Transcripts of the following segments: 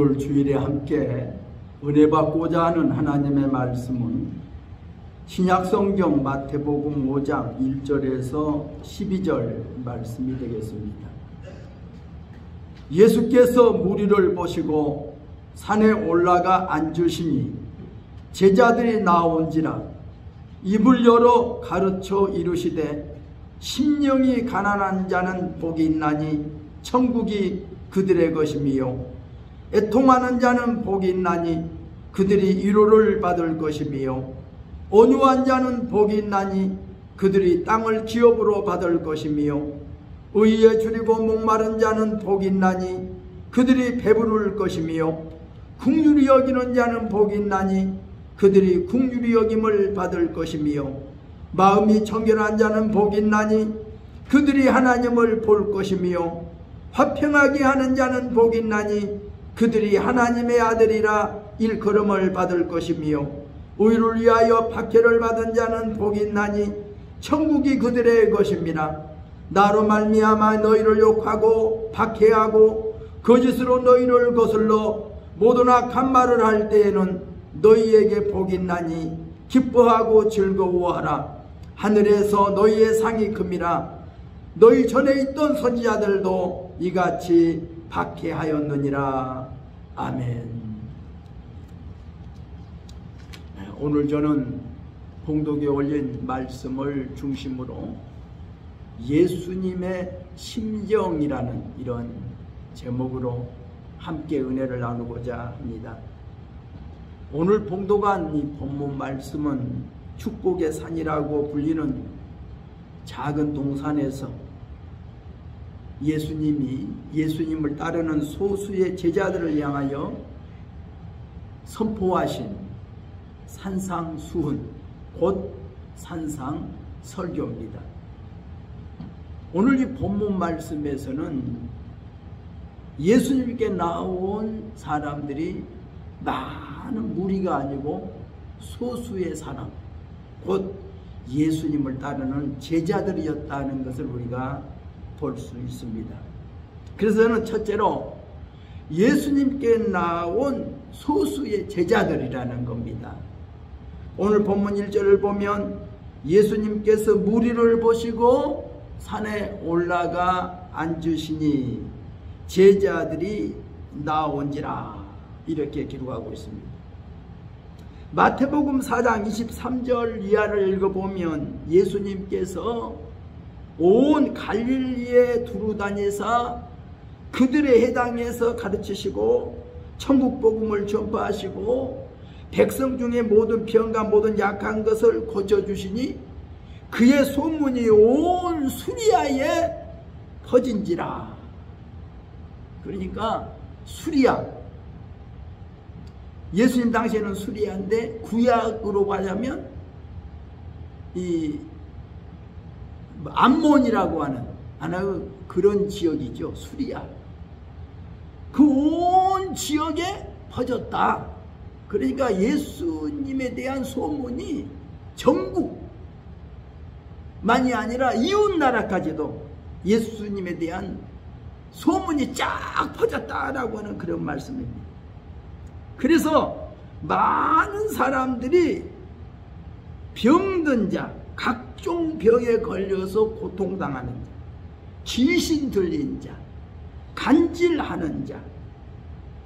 오늘 주일에 함께 은혜 받고자 하는 하나님의 말씀은 신약성경 마태복음 5장 1절에서 12절 말씀이 되겠습니다. 예수께서 무리를 보시고 산에 올라가 앉으시니 제자들이 나온지라 입을 열어 가르쳐 이르시되 심령이 가난한 자는 복이 있나니 천국이 그들의 것이며 애통하는 자는 복이 있나니 그들이 위로를 받을 것이며 온유한 자는 복이 있나니 그들이 땅을 기업으로 받을 것이며 의에 줄이고 목마른 자는 복이 있나니 그들이 배부를 것이며 긍휼히 여기는 자는 복이 있나니 그들이 긍휼히 여김을 받을 것이며 마음이 청결한 자는 복이 있나니 그들이 하나님을 볼 것이며 화평하게 하는 자는 복이 있나니 그들이 하나님의 아들이라 일컬음을 받을 것이며 의를 위하여 박해를 받은 자는 복이 있나니 천국이 그들의 것입니다. 나로 말미암아 너희를 욕하고 박해하고 거짓으로 너희를 거슬러 모든 악한 말을 할 때에는 너희에게 복이 있나니 기뻐하고 즐거워하라. 하늘에서 너희의 상이 큽니다. 너희 전에 있던 선지자들도 이같이 박해하였느니라. 아멘. 오늘 저는 봉독에 올린 말씀을 중심으로 예수님의 심정이라는 이런 제목으로 함께 은혜를 나누고자 합니다. 오늘 봉독한 이 본문 말씀은 축복의 산이라고 불리는 작은 동산에서 예수님을 따르는 소수의 제자들을 향하여 선포하신 산상수훈, 곧 산상설교입니다. 오늘 이 본문 말씀에서는 예수님께 나온 사람들이 많은 무리가 아니고 소수의 사람, 곧 예수님을 따르는 제자들이었다는 것을 우리가 볼 수 있습니다. 그래서 저는 첫째로 예수님께 나온 소수의 제자들이라는 겁니다. 오늘 본문 1절을 보면 예수님께서 무리를 보시고 산에 올라가 앉으시니 제자들이 나온지라 이렇게 기록하고 있습니다. 마태복음 4장 23절 이하를 읽어보면 예수님께서 온 갈릴리에 두루다니사 그들의 해당에서 가르치시고 천국 복음을 전파하시고 백성 중에 모든 병과 모든 약한 것을 고쳐주시니 그의 소문이 온 수리아에 퍼진지라. 그러니까 수리아, 예수님 당시에는 수리아인데 구약으로 가자면 이 암몬이라고 하는 하나의 그런 지역이죠. 수리아. 그 온 지역에 퍼졌다. 그러니까 예수님에 대한 소문이 전국만이 아니라 이웃나라까지도 예수님에 대한 소문이 쫙 퍼졌다라고 하는 그런 말씀입니다. 그래서 많은 사람들이 병든 자, 각종 병에 걸려서 고통당하는 자, 귀신 들린 자, 간질하는 자,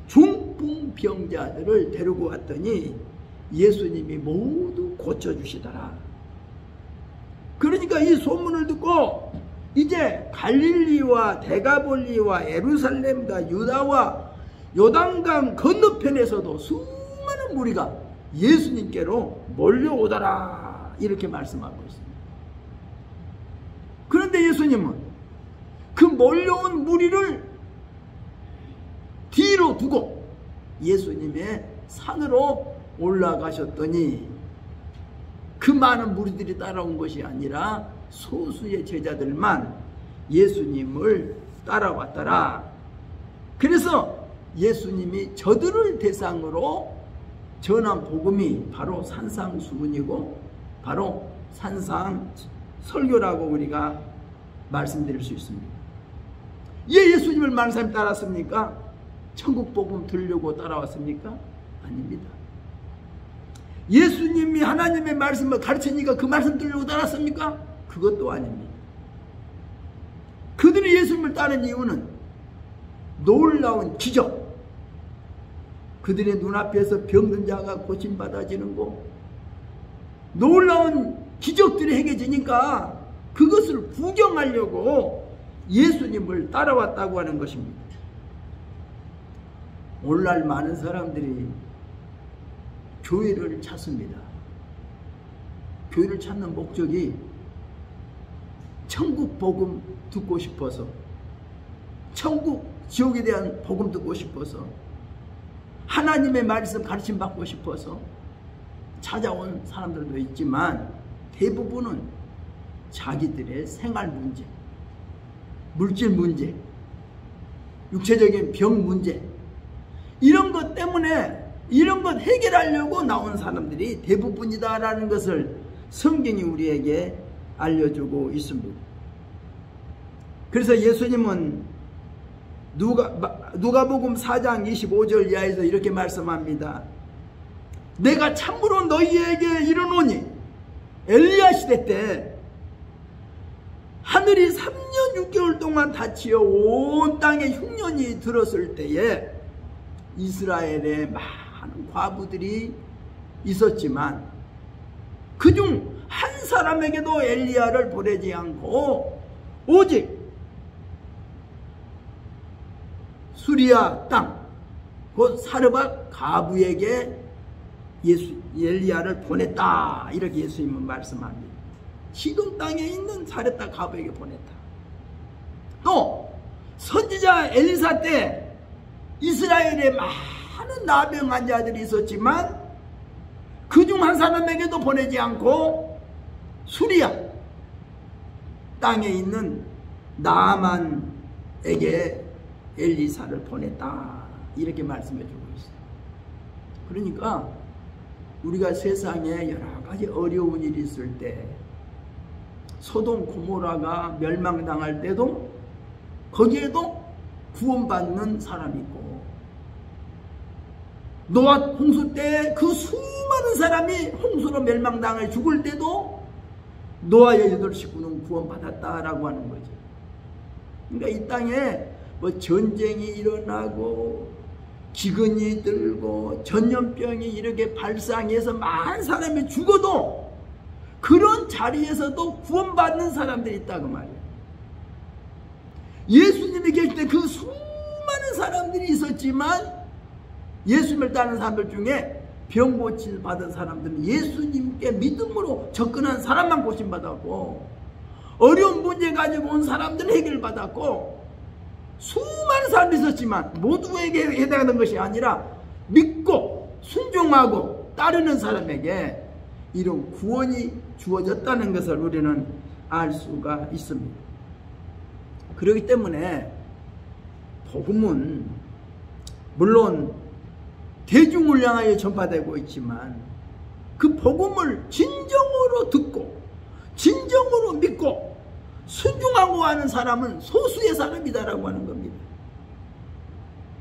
중풍병자들을 데리고 왔더니 예수님이 모두 고쳐주시더라. 그러니까 이 소문을 듣고 이제 갈릴리와 데가볼리와 예루살렘과 유다와 요단강 건너편에서도 수많은 무리가 예수님께로 몰려오더라 이렇게 말씀하고 있습니다. 그런데 예수님은 그 몰려온 무리를 뒤로 두고 예수님의 산으로 올라가셨더니 그 많은 무리들이 따라온 것이 아니라 소수의 제자들만 예수님을 따라왔더라. 그래서 예수님이 저들을 대상으로 전한 복음이 바로 산상수훈이고 바로 산상설교라고 우리가 말씀드릴 수 있습니다. 예, 예수님을 많은 사람이 따랐습니까? 천국 복음 들으려고 따라왔습니까? 아닙니다. 예수님이 하나님의 말씀을 가르치니까 그 말씀 들으려고 따랐습니까? 그것도 아닙니다. 그들이 예수님을 따른 이유는 놀라운 기적, 그들의 눈앞에서 병든 자가 고침받아지는 거, 놀라운 기적들이 행해지니까 그것을 구경하려고 예수님을 따라왔다고 하는 것입니다. 오늘날 많은 사람들이 교회를 찾습니다. 교회를 찾는 목적이 천국 복음 듣고 싶어서, 천국 지옥에 대한 복음 듣고 싶어서, 하나님의 말씀 가르침 받고 싶어서 찾아온 사람들도 있지만 대부분은 자기들의 생활 문제, 물질 문제, 육체적인 병 문제, 이런 것 때문에 이런 것 해결하려고 나온 사람들이 대부분이다라는 것을 성경이 우리에게 알려주고 있습니다. 그래서 예수님은 누가복음 4장 25절 이하에서 이렇게 말씀합니다. 내가 참으로 너희에게 이르노니 엘리야 시대 때 하늘이 3년 6개월 동안 닫히어 온 땅에 흉년이 들었을 때에 이스라엘에 많은 과부들이 있었지만 그중 한 사람에게도 엘리야를 보내지 않고 오직 수리아 땅 곧 사르밧 가부에게 엘리야를 보냈다, 이렇게 예수님은 말씀합니다. 시돈 땅에 있는 사르밧 가부에게 보냈다. 또 선지자 엘리사 때 이스라엘에 많은 나병 환자들이 있었지만 그중 한 사람에게도 보내지 않고 수리아 땅에 있는 나아만에게 엘리사를 보냈다, 이렇게 말씀해 주고 있어요. 그러니까 우리가 세상에 여러 가지 어려운 일이 있을 때, 소돔 고모라가 멸망당할 때도 거기에도 구원받는 사람이 있고, 노아 홍수 때 그 수많은 사람이 홍수로 멸망당해 죽을 때도 노아의 8식구는 구원받았다라고 하는 거죠. 그러니까 이 땅에 뭐 전쟁이 일어나고 기근이 들고 전염병이 이렇게 발상해서 많은 사람이 죽어도 그런 자리에서도 구원받는 사람들이 있다고 말이에요. 예수님이 계실 때 그 수많은 사람들이 있었지만 예수님을 따르는 사람들 중에 병 고침 받은 사람들은 예수님께 믿음으로 접근한 사람만 고침받았고, 어려운 문제 가지고 온 사람들은 해결받았고, 수많은 사람들이 있었지만 모두에게 해당하는 것이 아니라 믿고 순종하고 따르는 사람에게 이런 구원이 주어졌다는 것을 우리는 알 수가 있습니다. 그렇기 때문에 복음은 물론 대중을 향하여 전파되고 있지만 그 복음을 진정으로 듣고 진정으로 믿고 순종하고 하는 사람은 소수의 사람이다라고 하는 겁니다.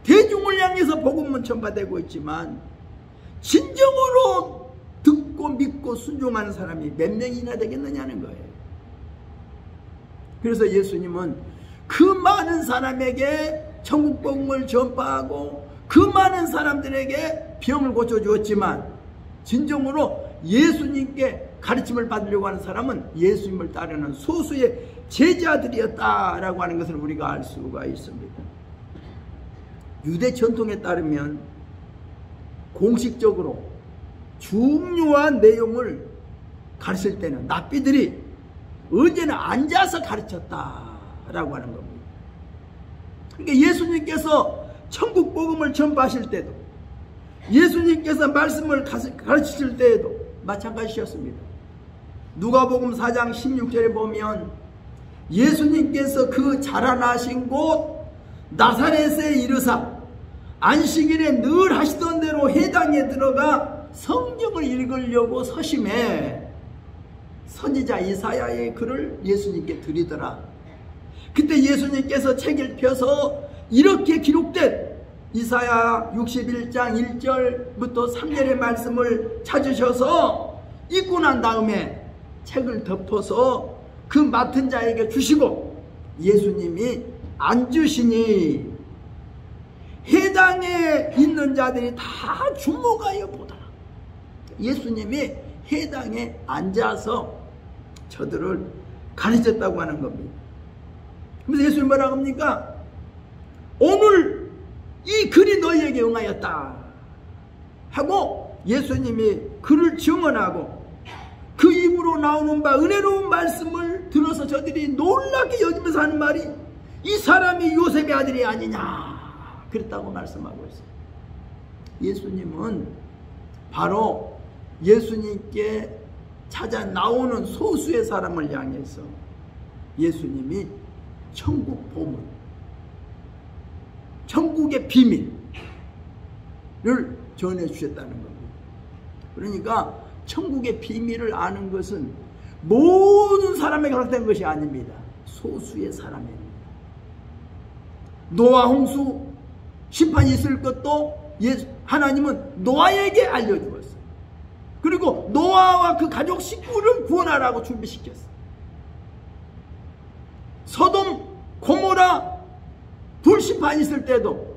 대중을 향해서 복음은 전파되고 있지만 진정으로 듣고 믿고 순종하는 사람이 몇 명이나 되겠느냐는 거예요. 그래서 예수님은 그 많은 사람에게 천국 복음을 전파하고 그 많은 사람들에게 병을 고쳐주었지만 진정으로 예수님께 가르침을 받으려고 하는 사람은 예수님을 따르는 소수의 제자들이었다라고 하는 것을 우리가 알 수가 있습니다. 유대 전통에 따르면 공식적으로 중요한 내용을 가르칠 때는 랍비들이 언제나 앉아서 가르쳤다라고 하는 겁니다. 그러니까 예수님께서 천국 복음을 전파하실 때도, 예수님께서 말씀을 가르치실 때에도 마찬가지였습니다. 누가복음 4장 16절에 보면 예수님께서 그 자라나신 곳 나사렛에 이르사 안식일에 늘 하시던 대로 회당에 들어가 성경을 읽으려고 서심해 선지자 이사야의 글을 예수님께 드리더라. 그때 예수님께서 책을 펴서 이렇게 기록된 이사야 61장 1절부터 3절의 말씀을 찾으셔서 읽고 난 다음에 책을 덮어서 그 맡은 자에게 주시고 예수님이 앉으시니 해당에 있는 자들이 다 주목하여 보더라. 예수님이 해당에 앉아서 저들을 가르쳤다고 하는 겁니다. 그래서 예수님 뭐라고 합니까? 오늘 이 글이 너희에게 응하였다 하고 예수님이 그를 증언하고 그 입으로 나오는 바 은혜로운 말씀을 들어서 저들이 놀랍게 여기면서 하는 말이 이 사람이 요셉의 아들이 아니냐 그랬다고 말씀하고 있어요. 예수님은 바로 예수님께 찾아 나오는 소수의 사람을 향해서 예수님이 천국 보물, 천국의 비밀을 전해주셨다는 겁니다. 그러니까 천국의 비밀을 아는 것은 모든 사람에게 허락된 것이 아닙니다. 소수의 사람입니다. 노아 홍수 심판이 있을 것도 하나님은 노아에게 알려주었어요. 그리고 노아와 그 가족 식구를 구원하라고 준비시켰어요. 소돔 고모라 불심판이 있을 때도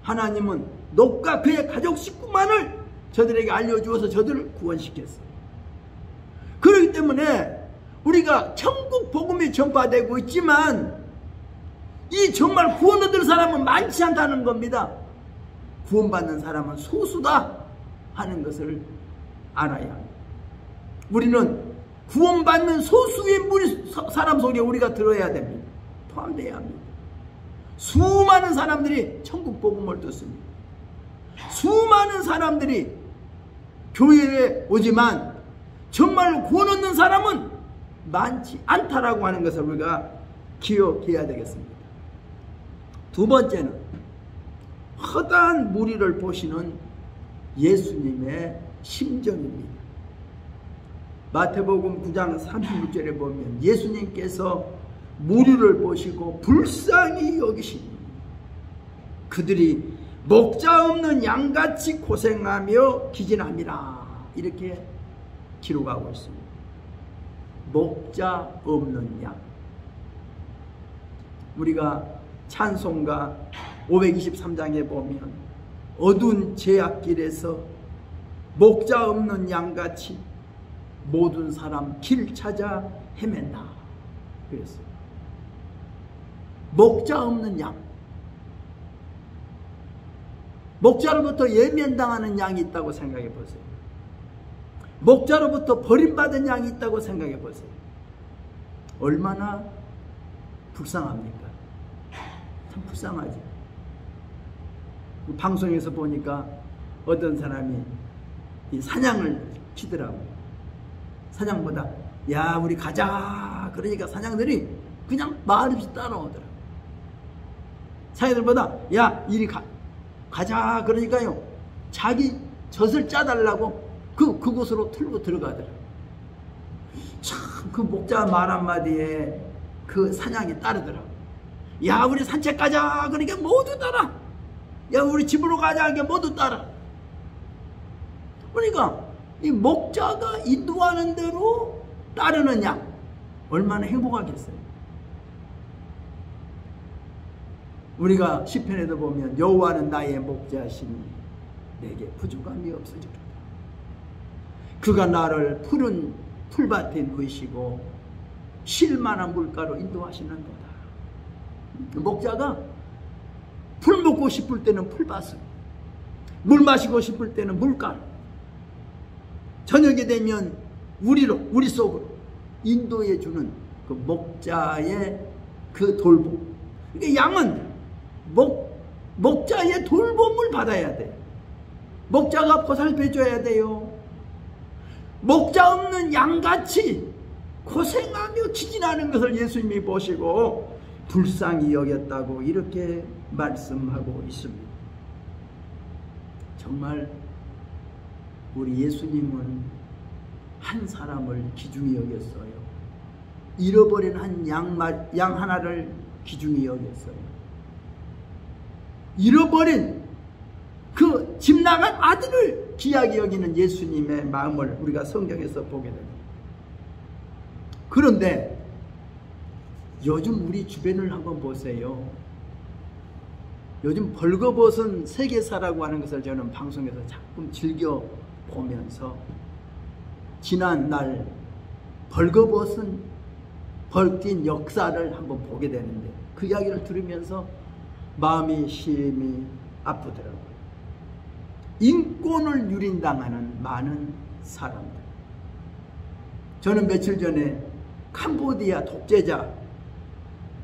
하나님은 롯과 그의 가족 식구만을 저들에게 알려주어서 저들을 구원시켰어요. 그렇기 때문에 우리가 천국 복음이 전파되고 있지만 이 정말 구원 얻을 사람은 많지 않다는 겁니다. 구원받는 사람은 소수다 하는 것을 알아야 합니다. 우리는 구원받는 소수의 사람 속에 우리가 들어야 됩니다. 포함되어야 합니다. 수많은 사람들이 천국 복음을 듣습니다. 수많은 사람들이 교회에 오지만 정말로 구원 얻는 사람은 많지 않다라고 하는 것을 우리가 기억해야 되겠습니다. 두 번째는 허다한 무리를 보시는 예수님의 심정입니다. 마태복음 9장 36절에 보면 예수님께서 무리를 보시고 불쌍히 여기시니 그들이 목자 없는 양같이 고생하며 기진함이라 이렇게 기록하고 있습니다. 목자 없는 양. 우리가 찬송가 523장에 보면 어두운 제약길에서 목자 없는 양같이 모든 사람 길 찾아 헤맨다 그랬어요. 목자 없는 양. 목자로부터 예면당하는 양이 있다고 생각해 보세요. 목자로부터 버림받은 양이 있다고 생각해 보세요. 얼마나 불쌍합니까? 참 불쌍하죠. 방송에서 보니까 어떤 사람이 이 사냥을 치더라고요. 사냥보다 야 우리 가자 그러니까 사냥들이 그냥 말없이 따라오더라고요. 사냥들보다 야 이리 가자 그러니까요 자기 젖을 짜달라고 그곳으로 틀고 들어가더라고요. 참 그 목자 말 한마디에 그 사냥이 따르더라고요. 야 우리 산책 가자 그러니까 모두 따라. 야 우리 집으로 가자 그러니까 모두 따라. 그러니까 이 목자가 인도하는 대로 따르는 양 얼마나 행복하겠어요. 우리가 시편에도 보면 여호와는 나의 목자시니 내게 부족함이 없으리로다. 그가 나를 푸른 풀밭에 누이시고 쉴만한 물가로 인도하시는도다. 목자가 풀 먹고 싶을 때는 풀밭을, 물 마시고 싶을 때는 물가로, 저녁이 되면 우리 속으로 인도해 주는 그 목자의 그 돌봄. 그러니까 양은 목자의 돌봄을 받아야 돼. 목자가 보살펴 줘야 돼요. 목자 없는 양같이 고생하며 기진하는 것을 예수님이 보시고 불쌍히 여겼다고 이렇게 말씀하고 있습니다. 정말 우리 예수님은 한 사람을 귀중히 여겼어요. 잃어버린 한 양 하나를 귀중히 여겼어요. 잃어버린 그 집 나간 아들을 귀하게 여기는 예수님의 마음을 우리가 성경에서 보게 됩니다. 그런데 요즘 우리 주변을 한번 보세요. 요즘 벌거벗은 세계사라고 하는 것을 저는 방송에서 자꾸 즐겨 보면서 지난 날 벌거벗은 벌뛴 역사를 한번 보게 되는데 그 이야기를 들으면서 마음이 심히 아프더라고요. 인권을 유린당하는 많은 사람들. 저는 며칠 전에 캄보디아 독재자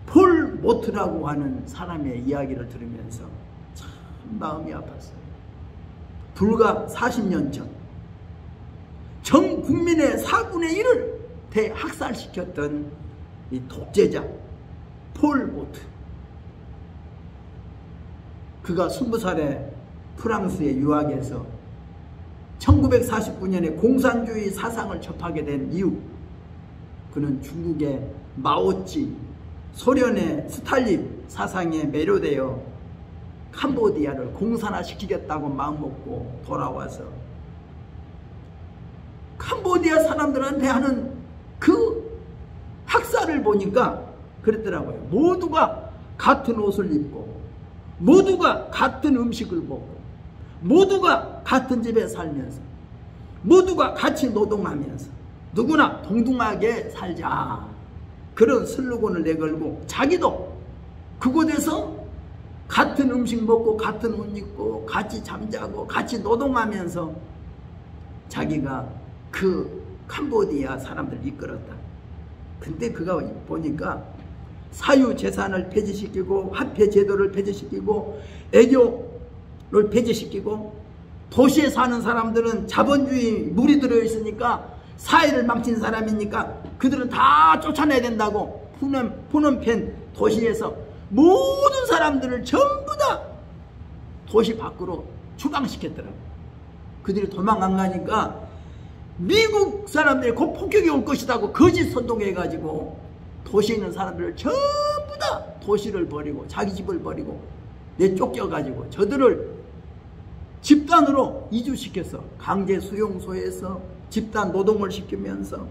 폴 모트라고 하는 사람의 이야기를 들으면서 참 마음이 아팠어요. 불과 40년 전 전 국민의 4분의 1을 대학살시켰던 이 독재자 폴 모트. 그가 20살에 프랑스에 유학해서 1949년에 공산주의 사상을 접하게 된 이후 그는 중국의 마오찌, 소련의 스탈린 사상에 매료되어 캄보디아를 공산화시키겠다고 마음먹고 돌아와서 캄보디아 사람들한테 하는 그 학살을 보니까 그랬더라고요. 모두가 같은 옷을 입고 모두가 같은 음식을 먹고 모두가 같은 집에 살면서 모두가 같이 노동하면서 누구나 동등하게 살자, 그런 슬로건을 내걸고 자기도 그곳에서 같은 음식 먹고 같은 옷 입고 같이 잠자고 같이 노동하면서 자기가 그 캄보디아 사람들을 이끌었다. 근데 그가 보니까 사유재산을 폐지시키고 화폐 제도를 폐지시키고 애교를 폐지시키고 도시에 사는 사람들은 자본주의 물이 들어있으니까 사회를 망친 사람이니까 그들은 다 쫓아내야 된다고 푸놈펜 도시에서 모든 사람들을 전부 다 도시 밖으로 추방시켰더라고요. 그들이 도망 안 가니까 미국 사람들이 곧 폭격이 올 것이라고 거짓 선동해가지고 도시에 있는 사람들을 전부 다 도시를 버리고 자기 집을 버리고 내쫓겨가지고 저들을 집단으로 이주시켜서 강제 수용소에서 집단 노동을 시키면서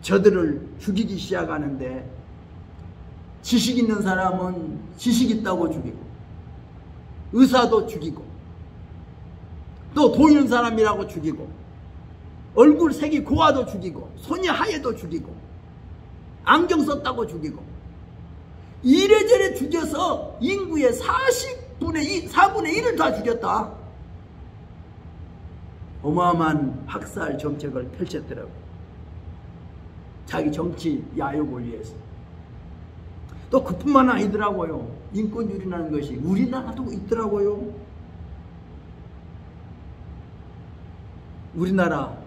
저들을 죽이기 시작하는데 지식 있는 사람은 지식 있다고 죽이고 의사도 죽이고 또 돈 있는 사람이라고 죽이고 얼굴 색이 고와도 죽이고 손이 하얘도 죽이고 안경 썼다고 죽이고 이래저래 죽여서 인구의 4분의 1을 다 죽였다. 어마어마한 학살 정책을 펼쳤더라고요. 자기 정치 야욕을 위해서. 또 그뿐만 아니더라고요. 인권유린하는 것이 우리나라도 있더라고요. 우리나라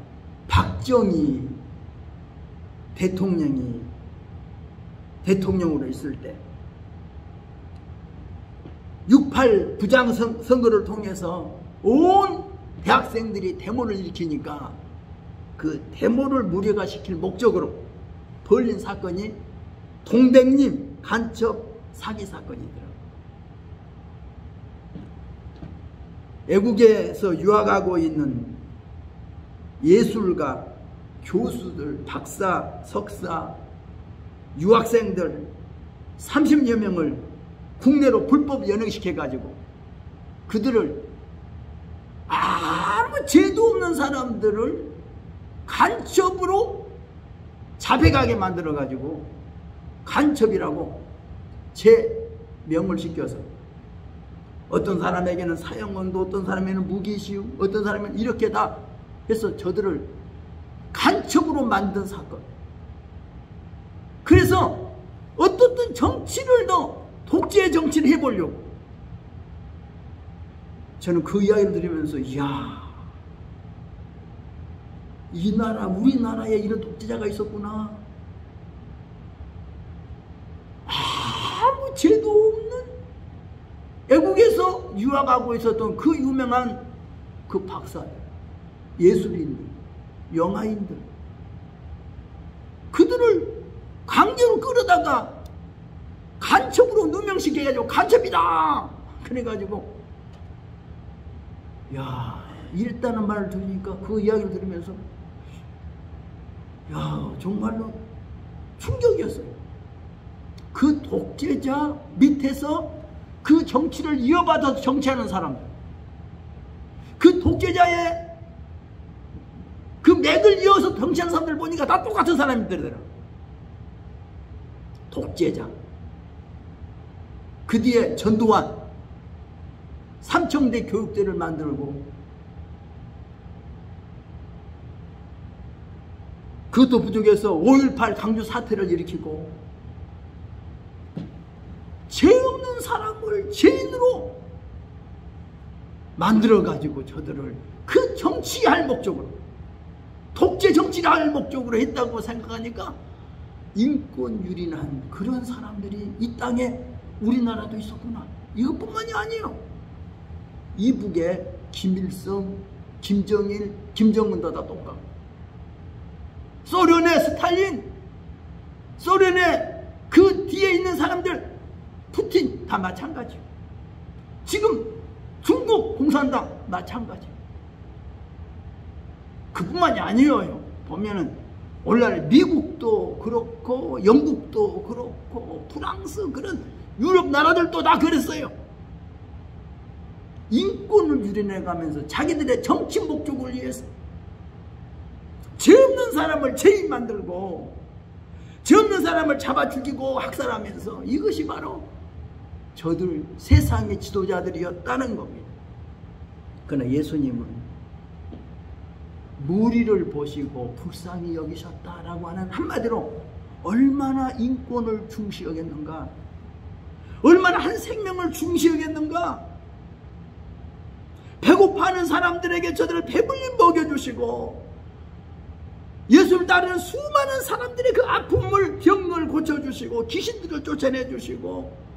박정희 대통령이 대통령으로 있을 때 6.8 부장선거를 통해서 온 대학생들이 데모를 일으키니까 그 데모를 무력화시킬 목적으로 벌린 사건이 동백님 간첩 사기 사건이더라고요. 외국에서 유학하고 있는 예술가, 교수들, 박사, 석사, 유학생들 30여 명을 국내로 불법 연행시켜가지고 그들을 아무 죄도 없는 사람들을 간첩으로 자백하게 만들어가지고 간첩이라고 제명을 시켜서 어떤 사람에게는 사형언도, 어떤 사람에게는 무기시효, 어떤 사람에게는 이렇게 다 해서 저들을 간첩으로 만든 사건. 그래서 어떻든 정치를 더 독재 정치를 해보려고 저는 그 이야기를 들으면서 이야, 이 나라 우리나라에 이런 독재자가 있었구나. 아무 죄도 없는 외국에서 유학하고 있었던 그 유명한 그 박사들, 예술인들, 영화인들, 그들을 강제로 끌어다가 간첩으로 누명시켜가지고 간첩이다 시큰해가지고, 야, 이랬다는 말을 들으니까 그 이야기를 들으면서, 야, 정말로 충격이었어요. 그 독재자 밑에서 그 정치를 이어받아서 정치하는 사람들, 그 독재자의 그 맥을 이어서 정치하는 사람들 보니까 다 똑같은 사람들이더라. 독재자, 그 뒤에 전두환, 삼청대 교육대를 만들고, 그것도 부족해서 5.18 강주 사태를 일으키고, 죄 없는 사람을 죄인으로 만들어가지고 저들을 그 정치할 목적으로, 독재 정치를 할 목적으로 했다고 생각하니까 인권 유린한 그런 사람들이 이 땅에 우리나라도 있었구나. 이것뿐만이 아니에요. 이북에 김일성, 김정일, 김정은도 다 똑같고, 소련의 스탈린, 소련의 그 뒤에 있는 사람들, 푸틴 다 마찬가지예요. 지금 중국 공산당 마찬가지예요. 그뿐만이 아니에요. 보면은 오늘날 미국도 그렇고 영국도 그렇고 프랑스, 그런 유럽 나라들도 다 그랬어요. 인권을 유린해가면서 자기들의 정치 목적을 위해서 죄 없는 사람을 죄인 만들고, 죄 없는 사람을 잡아 죽이고 학살하면서, 이것이 바로 저들 세상의 지도자들이었다는 겁니다. 그러나 예수님은 무리를 보시고 불쌍히 여기셨다라고 하는, 한마디로 얼마나 인권을 중시 여겼는가, 얼마나 한 생명을 중시 여겼는가. 배고파하는 사람들에게 저들을 배불리 먹여주시고, 예수를 따르는 수많은 사람들의 그 아픔을, 병을 고쳐주시고, 귀신들을 쫓아내주시고,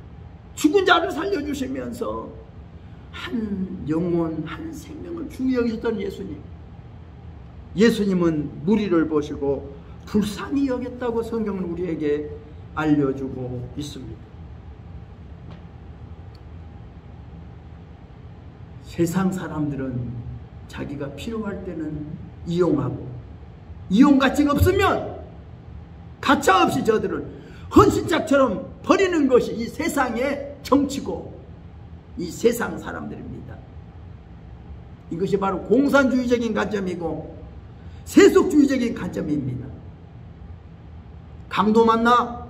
죽은 자를 살려주시면서 한 영혼, 한 생명을 중히 여기셨던 예수님. 예수님은 무리를 보시고 불쌍히 여겼다고 성경은 우리에게 알려주고 있습니다. 세상 사람들은 자기가 필요할 때는 이용하고, 이용 가치가 없으면 가차 없이 저들을 헌신짝처럼 버리는 것이 이 세상의 정치고 이 세상 사람들입니다. 이것이 바로 공산주의적인 관점이고 세속주의적인 관점입니다. 강도 만나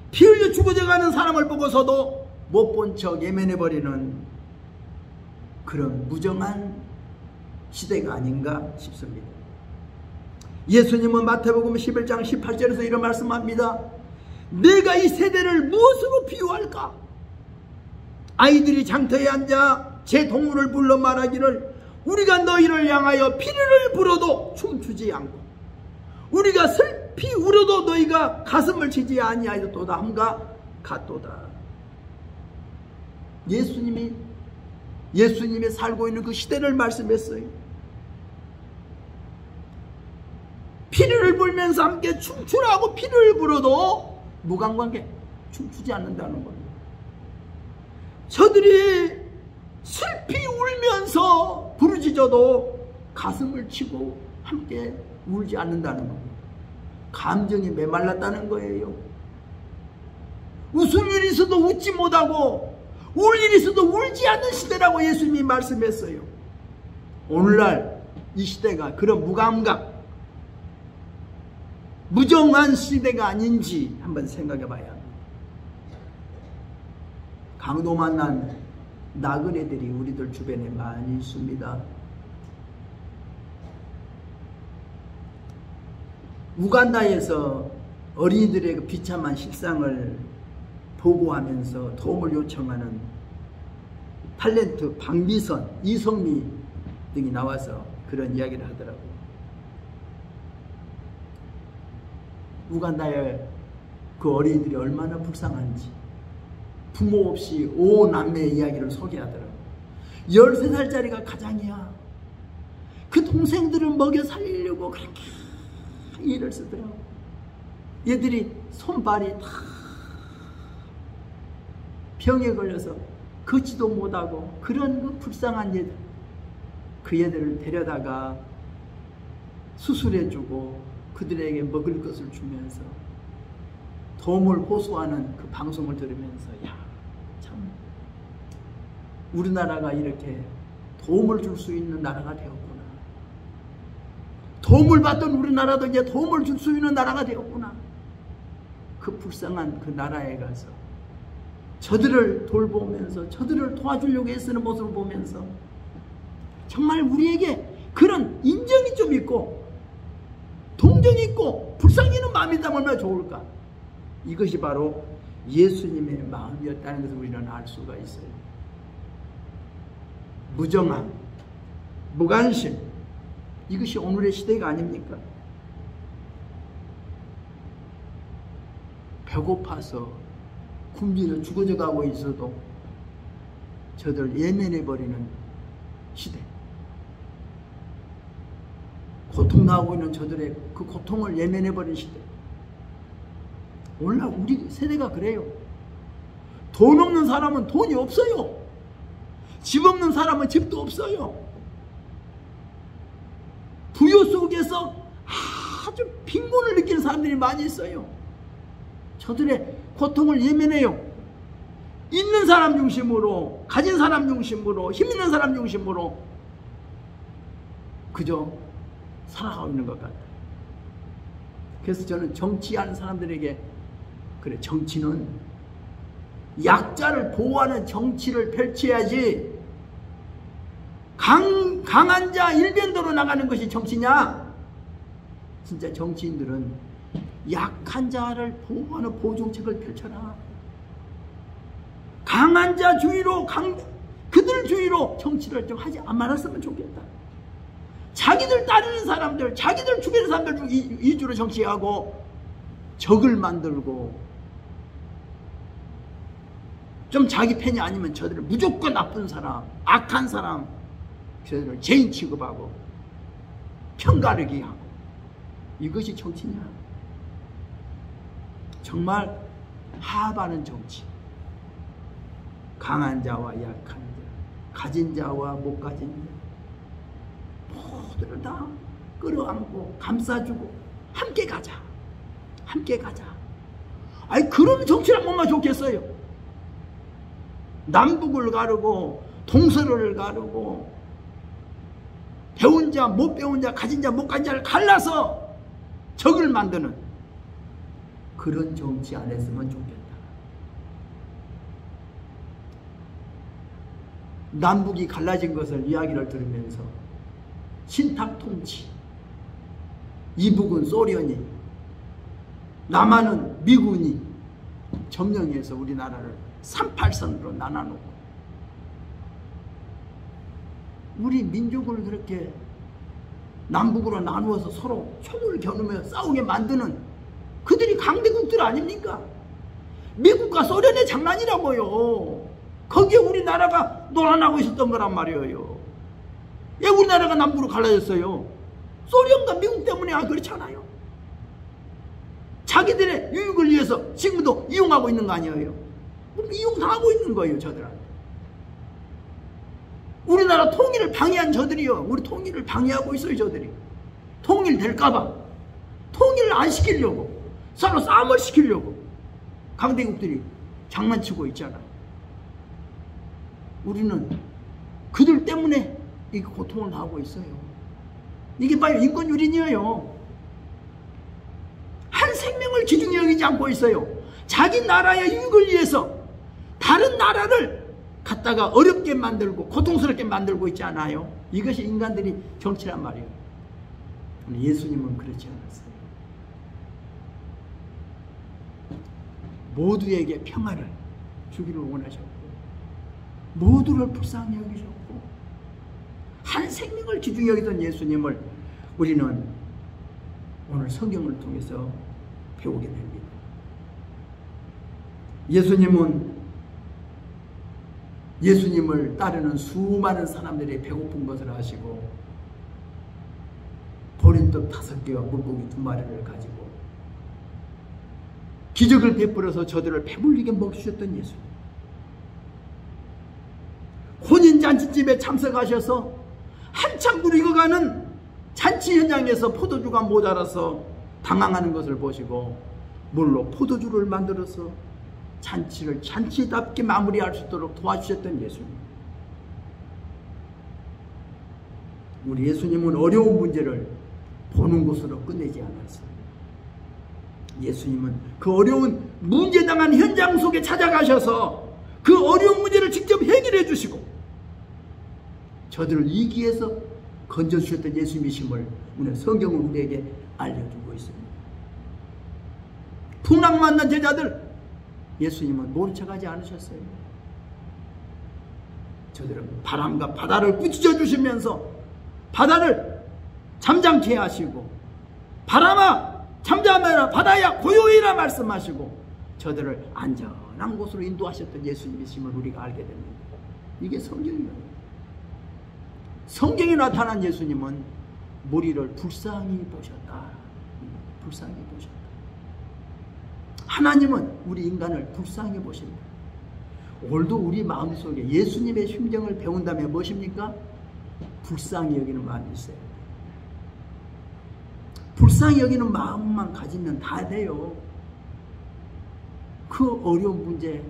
피 흘려 죽어져가는 사람을 보고서도 못 본 척 예면해버리는 그런 무정한 시대가 아닌가 싶습니다. 예수님은 마태복음 11장 18절에서 이런 말씀합니다. 내가 이 세대를 무엇으로 비유할까? 아이들이 장터에 앉아 제 동물을 불러 말하기를 우리가 너희를 향하여 피리를 불어도 춤추지 않고 우리가 슬피 울어도 너희가 가슴을 치지 아니하였도다 함과 같도다. 예수님이 살고 있는 그 시대를 말씀했어요. 피리를 불면서 함께 춤추라고 피리를 불어도 무관관계, 춤추지 않는다는 겁니다. 저들이 슬피 울면서 부르짖어도 가슴을 치고 함께 울지 않는다는 겁니다. 감정이 메말랐다는 거예요. 웃을 일이 있어도 웃지 못하고 울 일이 있어도 울지 않는 시대라고 예수님이 말씀했어요. 오늘날 이 시대가 그런 무감각, 무정한 시대가 아닌지 한번 생각해 봐야 합니다. 강도 만난 나그네들이 우리들 주변에 많이 있습니다. 우간다에서 어린이들의 그 비참한 실상을 보고하면서 도움을 요청하는 탤런트 박미선, 이성미 등이 나와서 그런 이야기를 하더라고요. 우간다의 그 어린이들이 얼마나 불쌍한지 부모 없이 5남매의 이야기를 소개하더라고요. 13살짜리가 가장이야. 그 동생들을 먹여 살리려고 그렇게 일을 쓰더라고요. 얘들이 손발이 다 병에 걸려서 걷지도 못하고 그런 그 불쌍한 얘들, 그 애들을 데려다가 수술해주고 그들에게 먹을 것을 주면서 도움을 호소하는 그 방송을 들으면서 야, 참 우리나라가 이렇게 도움을 줄 수 있는 나라가 되었구나. 도움을 받던 우리나라도 이제 도움을 줄 수 있는 나라가 되었구나. 그 불쌍한 그 나라에 가서 저들을 돌보면서 저들을 도와주려고 애쓰는 모습을 보면서 정말 우리에게 그런 인정이 좀 있고 동정이 있고 불쌍히 있는 마음이라면 얼마나 좋을까. 이것이 바로 예수님의 마음이었다는 것을 우리는 알 수가 있어요. 무정함, 무관심, 이것이 오늘의 시대가 아닙니까? 배고파서 굶주려 죽어져 가고 있어도 저들 예면해버리는 시대. 고통당하고 있는 저들의 그 고통을 예면해버린 시대. 오늘날 우리 세대가 그래요. 돈 없는 사람은 돈이 없어요. 집 없는 사람은 집도 없어요. 부요 속에서 아주 빈곤을 느끼는 사람들이 많이 있어요. 저들의 고통을 예면해요. 있는 사람 중심으로, 가진 사람 중심으로, 힘 있는 사람 중심으로 그저 살아가고 있는 것 같아요. 그래서 저는 정치하는 사람들에게 그래, 정치는 약자를 보호하는 정치를 펼쳐야지 강한 자 일변도로 나가는 것이 정치냐? 진짜 정치인들은 약한 자를 보호하는 보호정책을 펼쳐라. 강한 자 주의로 그들 주의로 정치를 좀 하지 말았으면 좋겠다. 자기들 따르는 사람들, 자기들 죽이는 사람들 위주로 정치하고 적을 만들고 좀 자기 편이 아니면 저들을 무조건 나쁜 사람, 악한 사람, 저들을 죄인 취급하고 편가르기 하고, 이것이 정치냐? 정말 하합하는 정치. 강한 자와 약한 자, 가진 자와 못 가진 자, 모두를 다 끌어안고 감싸주고 함께 가자, 함께 가자. 아니, 그런 정치란 뭐가 좋겠어요? 남북을 가르고 동서를 가르고 배운 자, 못 배운 자, 가진 자, 못 가진 자를 갈라서 적을 만드는 그런 정치 안 했으면 좋겠다. 남북이 갈라진 것을 이야기를 들으면서 신탁 통치, 이북은 소련이, 남한은 미군이 점령해서 우리나라를 38선으로 나눠놓고 우리 민족을 그렇게 남북으로 나누어서 서로 총을 겨누며 싸우게 만드는 그들이 강대국들 아닙니까? 미국과 소련의 장난이라고요. 거기에 우리나라가 놀아나고 있었던 거란 말이에요. 왜 우리나라가 남북으로 갈라졌어요? 소련과 미국 때문에 그렇잖아요. 자기들의 유익을 위해서 지금도 이용하고 있는 거 아니에요? 이용당하고 있는 거예요, 저들한테. 우리나라 통일을 방해한 저들이요. 우리 통일을 방해하고 있어요, 저들이. 통일될까봐. 통일을 안 시키려고. 서로 싸움을 시키려고. 강대국들이 장난치고 있잖아요. 우리는 그들 때문에 이 고통을 당하고 있어요. 이게 바로 인권유린이에요. 한 생명을 기준히 여기지 않고 있어요. 자기 나라의 유익을 위해서 다른 나라를 갖다가 어렵게 만들고 고통스럽게 만들고 있지 않아요? 이것이 인간들이 정치란 말이에요. 예수님은 그렇지 않았어요. 모두에게 평화를 주기를 원하셨고 모두를 불쌍히 여기셨고 한 생명을 기준히 여기던 예수님을 우리는 오늘 성경을 통해서 배우게 됩니다. 예수님을 따르는 수많은 사람들이 배고픈 것을 아시고 보리떡 5개와 물고기 2마리를 가지고 기적을 베풀어서 저들을 배불리게 먹이셨던 예수님. 잔치집에 참석하셔서 한참 무리고가는 잔치 현장에서 포도주가 모자라서 당황하는 것을 보시고 물로 포도주를 만들어서 잔치를 잔치답게 마무리할 수 있도록 도와주셨던 예수님. 우리 예수님은 어려운 문제를 보는 것으로 끝내지 않았어요. 예수님은 그 어려운 문제당한 현장 속에 찾아가셔서 그 어려운 문제를 직접 해결해 주시고 저들을 위기에서 건져주셨던 예수님이심을 오늘 성경은 우리에게 알려주고 있습니다. 풍랑 만난 제자들 예수님은 모른 척하지 않으셨어요. 저들은 바람과 바다를 꾸짖어 주시면서 바다를 잠잠케 하시고 바람아 잠잠해라 바다야 고요해라 말씀하시고 저들을 안전한 곳으로 인도하셨던 예수님이심을 우리가 알게 됩니다. 이게 성경이에요. 성경에 나타난 예수님은 무리를 불쌍히 보셨다. 불쌍히 보셨다. 하나님은 우리 인간을 불쌍히 보십니다. 오늘도 우리 마음속에 예수님의 심정을 배운다면 무엇입니까? 불쌍히 여기는 마음이 있어요. 불쌍히 여기는 마음만 가지면 다 돼요. 그 어려운 문제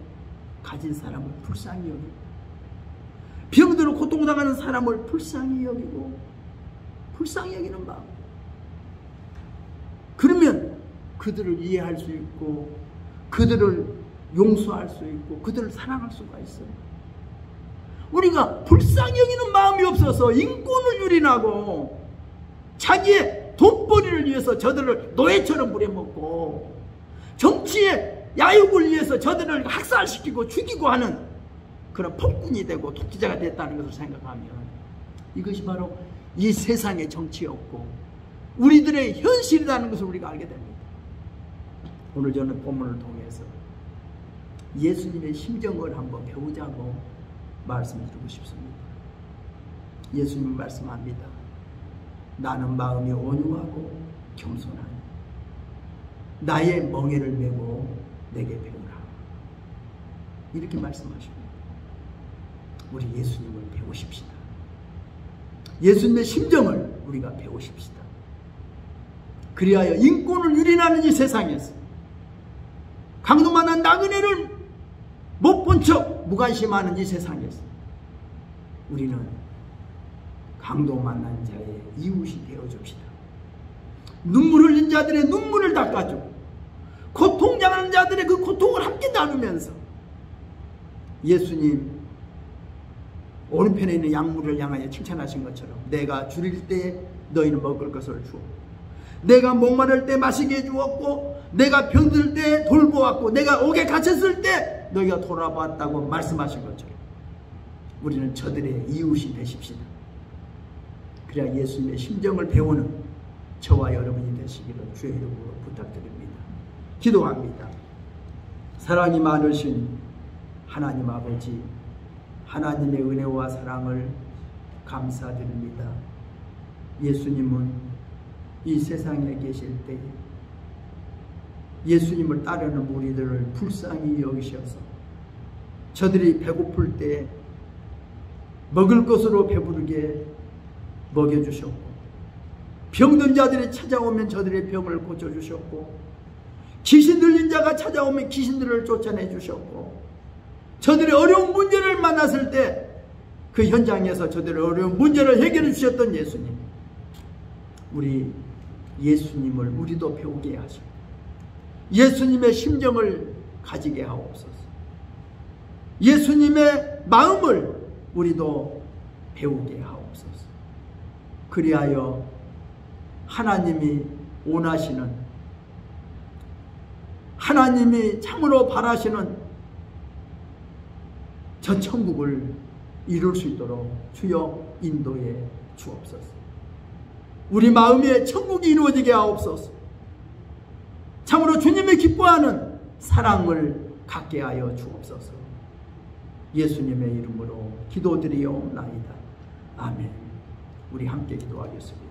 가진 사람을 불쌍히 여기고 병들어 고통당하는 사람을 불쌍히 여기고 불쌍히 여기는 마음. 그러면 그들을 이해할 수 있고 그들을 용서할 수 있고 그들을 사랑할 수가 있어요. 우리가 불쌍히 여기는 마음이 없어서 인권을 유린하고 자기의 돈벌이를 위해서 저들을 노예처럼 부려먹고 정치의 야욕을 위해서 저들을 학살시키고 죽이고 하는 그런 폭군이 되고 독재자가 됐다는 것을 생각하면 이것이 바로 이 세상의 정치였고 우리들의 현실이라는 것을 우리가 알게 됩니다. 오늘 저는 본문을 통해서 예수님의 심정을 한번 배우자고 말씀드리고 싶습니다. 예수님은 말씀합니다. 나는 마음이 온유하고 겸손하니 나의 멍에를 메고 내게 배우라. 이렇게 말씀하십니다. 우리 예수님을 배우십시다. 예수님의 심정을 우리가 배우십시다. 그리하여 인권을 유린하는 이 세상에서 강도만한 나그네를 못 본 척 무관심하는 이 세상에서 우리는 강도 만난 자의 이웃이 되어줍시다. 눈물 흘린 자들의 눈물을 닦아주고 고통당하는 자들의 그 고통을 함께 나누면서 예수님 오른편에 있는 양물을 향하여 칭찬하신 것처럼 내가 줄일 때 너희는 먹을 것을 주었고 내가 목마를 때 마시게 해주었고 내가 병들 때 돌보았고 내가 옥에 갇혔을 때 너희가 돌아봤다고 말씀하신 것처럼 우리는 저들의 이웃이 되십시다. 그래야 예수님의 심정을 배우는 저와 여러분이 되시기를 주의 이름으로 부탁드립니다. 기도합니다. 사랑이 많으신 하나님 아버지, 하나님의 은혜와 사랑을 감사드립니다. 예수님은 이 세상에 계실 때 예수님을 따르는 무리들을 불쌍히 여기셔서 저들이 배고플 때 먹을 것으로 배부르게 먹여주셨고 병든 자들이 찾아오면 저들의 병을 고쳐주셨고 귀신 들린 자가 찾아오면 귀신들을 쫓아내 주셨고 저들의 어려운 문제를 만났을 때 그 현장에서 저들의 어려운 문제를 해결해 주셨던 예수님, 우리 예수님을 우리도 배우게 하시고 예수님의 심정을 가지게 하옵소서. 예수님의 마음을 우리도 배우게 하옵소서. 그리하여 하나님이 원하시는, 하나님이 참으로 바라시는 저 천국을 이룰 수 있도록 주여 인도해 주옵소서. 우리 마음에 천국이 이루어지게 하옵소서. 참으로 주님이 기뻐하는 사랑을 갖게 하여 주옵소서. 예수님의 이름으로 기도드리옵나이다. 아멘. 우리 함께 기도하겠습니다.